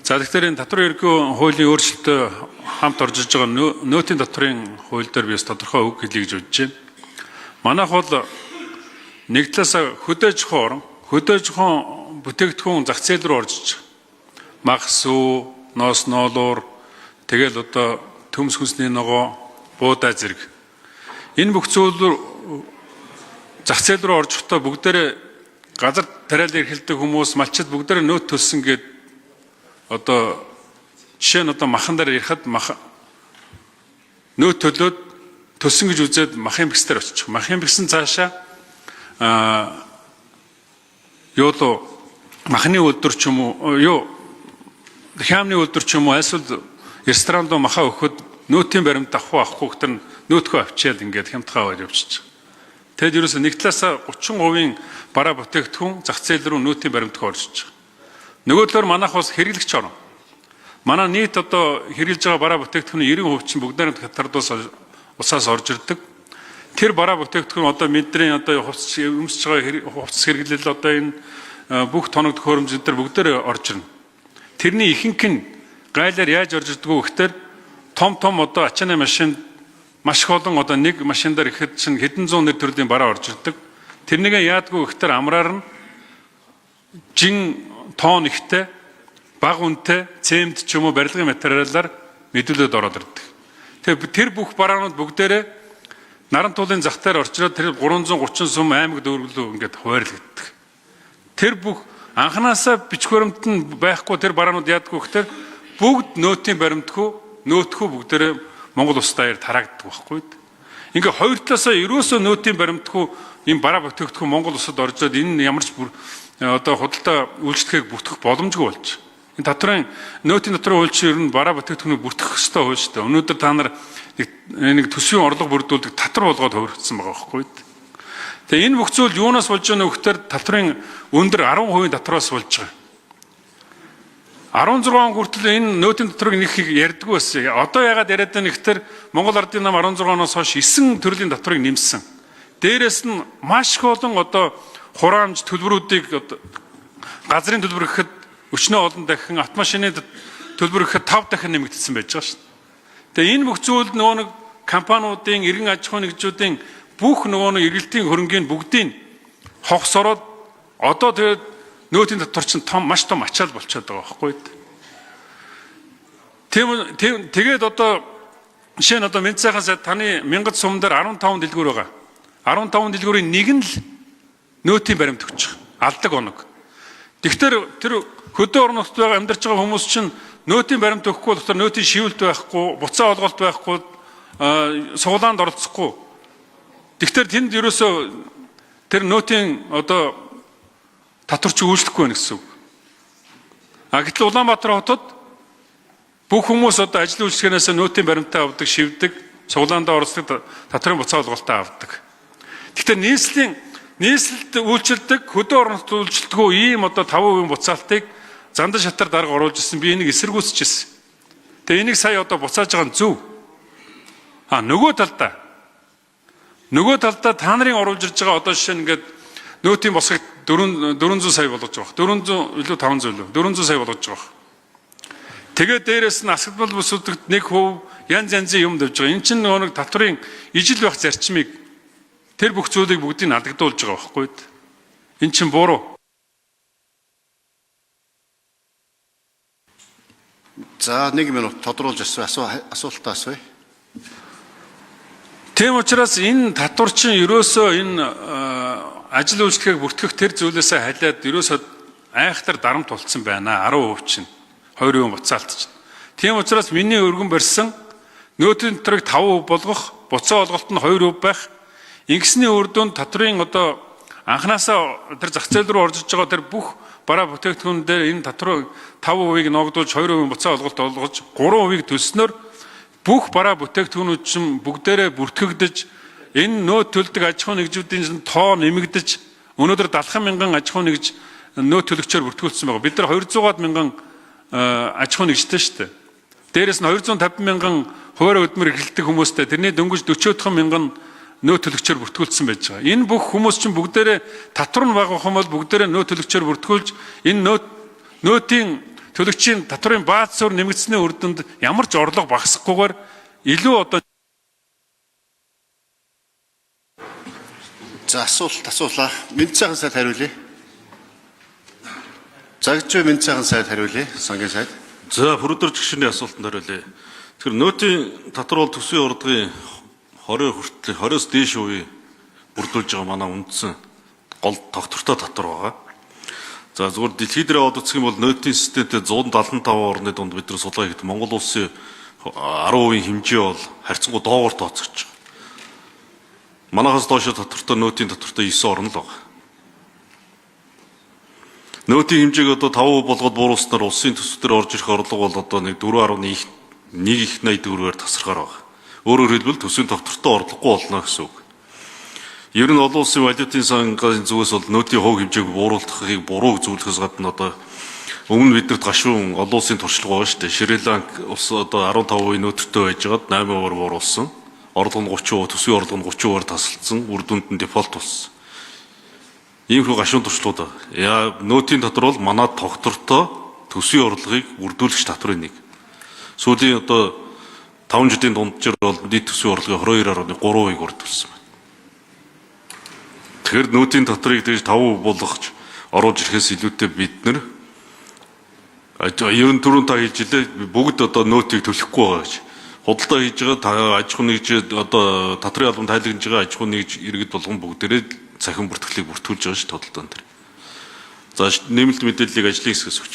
За тэгэхээр энэ татварын ерөнхий хуулийн өөрчлөлтөд хамт орж иж байгаа нөөтийн татварын хууль дээр биес тодорхой үг хэлье гэж бодож байна. Манайх бол нэг талаас хөдөөж ухаан бүтээгдэхүүн зах зээл рүү орж иж магс уу, ноос ноолуур, тэгэл одоо төмс хүнсний ногоо, буудаа зэрэг энэ бүх зүйл зах зээл рүү орж ихдаа бүгдээрээ газар тариалан эрхэлдэг хүмүүс, малчид бүгдээрээ нөөт төлсөн гээд одоо жишээ нь одоо махан дээр ярихад нөөт төлөөд төлсөн гэж үзээд махын бэксээр очих. Махын бэксэн цаашаа махны үйлдвэр ч юм уу, хямны үйлдвэр ч юм уу, эсвэл ресторанд руу махаа өгөхөд нөөтийн баримт авахгүй гэхдээ нөөтгөө авчиад ингээд хямдхаа аваад явчихчих. Тэгэд ерөөсө нэг талаасаа 30% бараа бүтээгдэхүүн зах зээл рүү нөөтийн баримтг орж иж байгаа. Нөгөө талаар манайх бас хэрэглэгч орно. Манай нийт одоо хэрэглэж байгаа бараа бүтээгдэхүүний 90% чинь бүгдээр татвардаас усаас орж ирдэг. Тэр бараа бүтээгдэхүүн одоо мэдрийн одоо өмсөж байгаа хувцас хэрэглэл одоо энэ бүх тоног төхөөрөмжүүд төр бүгдээр орж ирнэ. Тэрний ихэнх нь гайлаар яаж орж ирдэг вэ гэхээр том одоо ачааны машин маш их олон одоо нэг машин дээр ихэд чинь хэдэн зуун төрлийн бараа орж ирдэг. Тэрнийг яадгүй гэхээр амраар нь жин тоон ихтэй, бага үнэтэй, цемент ч юм уу барилгын материалаар мэдүүлээд ороод ирдэг. Тэгээ тэр бүх бараанууд бүгдээрээ наран туулын зах дээр орчроод тэр 330 сум аймаг дүүргэлөө ингээд хуваарлагддаг. Тэр бүх анханасаа бичгүүрэмт нь байхгүй тэр бараанууд яадгүй гэхээр бүгд нөөтийн нөөтхөө бүгдээрээ Монгол улс даяар тараагддаг байхгүй. Ингээ хоёр талаасаа ерөөсөө нөөтийн баримтгүй ийм бараа бүтээгдэхүүн Монгол улсад оржоод энэ ямар ч одоо худалдаа үйлчлэгийг бүртгэх боломжгүй болж. Энэ татрын нөөтийн татрын хууль чинь ер нь бараа бүтээгдэхүүнийг бүртгэх ёстой хууль шүү дээ. Өнөөдөр та нар нэг төсвийн орлого бүрдүүлдэг татвар болгоод хувирсан байгаа байхгүй. Тэгээ энэ бүх зүйл юунаас болж байгаа нөхдөр татрын өндөр 10% татвараас болж байгаа. 16 он хүртэл энэ нөөтийн татрыг нэг их ярьдгүй байсан. Одоо яагаад яриад байна гэхээр Монгол Ардын нам 16 оноос хойш 9 төрлийн татрыг нэмсэн. Дээрээс нь маш их олон одоо хураамж төлбөрүүдийг газрын төлбөр гэхэд өчнөө олон дахин, автомашины төлбөр гэхэд 5 дахин нэмэгдсэн байж байгаа шүү дээ. Тэгээ энэ бүх зүйл нөгөө нэг компаниудын, иргэн аж ахуйн нэгжүүдийн бүх нөгөө нэг эргэлтийн хөрөнгийн бүгдийг хогсороод одоо тэгээд нөөтийн татвар чинь маш том ачаал болчиход байгаа байхгүй. Тэгээд одоо жишээ нь одоо Мэд сайхан сайд таны 1000 сум дээр 15 дэлгүүр байгаа. 15 дэлгүүрийн нэг нь л нөөтийн баримт өгч байгаа. Алдаг оног. Тэгэхээр тэр хөдөө орон нутгад байгаа амьдарч байгаа хүмүүс чинь нөөтийн баримт өгөхгүй болохоор нөөтийн шивэлт байхгүй, буцаа олголт байхгүй, суглаанд оролцохгүй. Тэгэхээр тэнд ерөөсөө тэр нөөтийн одоо татвар чи үйлчлэхгүй байх гэсэн үг. Гэтэл Улаанбаатар хотод бүх хүмүүс одоо ажил үйлчлэгнээс нөөтийн баримтаа авдаг, шивдэг, суглаандаа оролцдог, татварын буцаа олголтоо авдаг. Тэгэхээр нийслэлд үйлчлдэг, хөдөө орон нутгад үйлчлдэг ийм одоо 5% буцаалтыг зандан шатар дарга оруулж ирсэн. Би энийг эсэргүүцчихсэн. Тэгээ энийг сая одоо буцааж байгаа нь зөв. Нөгөө талдаа та нарын оруулж ирж байгаа одоо жишээ нь ингээд нөөтийн босгогт 400 сая болгож байгаа. 400 илүү 500 илүү 400 сая болгож байгаа. Тэгээд дээрэс нь асгалбал бүсүүдд 1% янзын юм давж байгаа. Энэ чинь нөгөө татварын ижил байх зарчмыг тэр бүх зүйлийг бүгдийг алдагдуулж байгаа байхгүй. Энэ чинь буруу. За 1 минут тодруулж асуултаа асууя. Тийм учраас энэ татвар чинь ерөөсөө энэ ажил үйлчлэгийг бүртгэх тэр зүйлээсээ халиад ерөөсөө айхтар дарамт болцсон байна. 10% чинь 2% буцаалт чинь. Тийм учраас миний өргөн барьсан нөөтийн татрыг 5% болгох, буцаа олголт нь 2% байх. Ингэсний үр дүнд татрын одоо анханасаа тэр зах зээл рүү орж иж байгаа тэр бүх бараа бүтээгдэхүүн дээр энэ татвар 5%-ийг ногдуулж 2% буцаа олголт олгож 3%-ийг төлснөөр бүх бараа бүтээгдэхүүнүүд чинь бүгдээрээ бүртгэгдэж энэ нөөт төлдөг аж ахуйн нэгжүүдийн тоо нэмэгдэж өнөөдөр 70 мянган аж ахуйн нэгж нөөт төлөгчөөр бүртгүүлсэн байгаа. Бид нар 200 мянган аж ахуйн нэгжтэй шүү дээ. Дээрээс нь 250 мянган хуваарь хөдөлмөр эрхэлдэг хүмүүстэй тэрний дөнгөж 40 мянган нөөт төлөгчөөр бүртгүүлсэн байж байгаа. Энэ бүх хүмүүс чинь бүгдээрээ татвар нь бага болох юм бол бүгдээрээ нөөт төлөгчөөр бүртгүүлж энэ нөөтийн төлөгчийн татврын бааз суурь нэмэгдсэний үр дүнд ямар ч орлого багасгахгүйгээр илүү одоо За асуулаа. Мэд сайхан сайд хариулъя. Загжуу мэд сайхан сайд хариулъя. Сангийн сайд. За бүрдэр жигшний асуултанд хариулъя. Тэгэхээр нөөтийн татвар бол төсвийн урдгын 20 хүртэл 20-с дээш үе бүрдүүлж байгаа манай үндсэн гол тогтвортой татвар байгаа. За зүгээр дэлхий дээр аваад үзэх юм бол нөөтийн системтэй 175 орны дунд бид нар судалгаа хийхэд Монгол улсын 10% хэмжээ бол харьцангуй доогоор тооцогч байгаа. Манайхаас доош татвартай нөөтийн татвартай 9 орн л байгаа. Нөөтийн хэмжээг одоо 5% болгоод бууруулснаар улсын төсвөөр орж ирэх орлого бол одоо нэг 4.184-ээр тасархаар байгаа. Өөрөөр хэлбэл төсвийн тогтвортой орлогогүй болно гэсэн үг. Ер нь олон улсын валютын сангийн зүгээс бол нөөтийн хувь хэмжээг бууруулахыг буруу зөвлөхөөс гадна одоо өмнө биднэрт гашуун олон улсын туршлага байгаа шүү дээ. Шри-Ланк улс одоо 15% нөөцтэй байжгаад 8% бууруулсан. Орлого нь 30%, төсвийн орлого нь 30%-аар тасалдсан, үр дүнд нь дефолт болсон. Иймэрхүү гашуун туршлагууд байна. Нөөтийн татвар бол манай тогтвортой төсвийн орлогыг үрдүүлэгч татврын нэг. Сүүлийн одоо 5 жилийн дунджаар бол нийт төсвийн орлогын 22.3%-ийг үрдүүлсэн байна. Тэгэхээр нөөтийн татврыг тэгж 5% болгож оруулж ирэхээс илүүтэй бид нар ер нь түрүүн та хэлж илээ бүгд одоо нөөтийг төлөхгүй байгаа гэж. Худалдаа хийж байгаа аж ахуй нэгж одоо татрын албан тайлагнаж байгаа аж ахуй нэгж иргэд болгон бүгдээрээ цахим бүртгэлийг бүртгүүлж байгаа шүү тодолдоон дээр. За нэмэлт мэдээллийг ажлын хэсгээс өгч.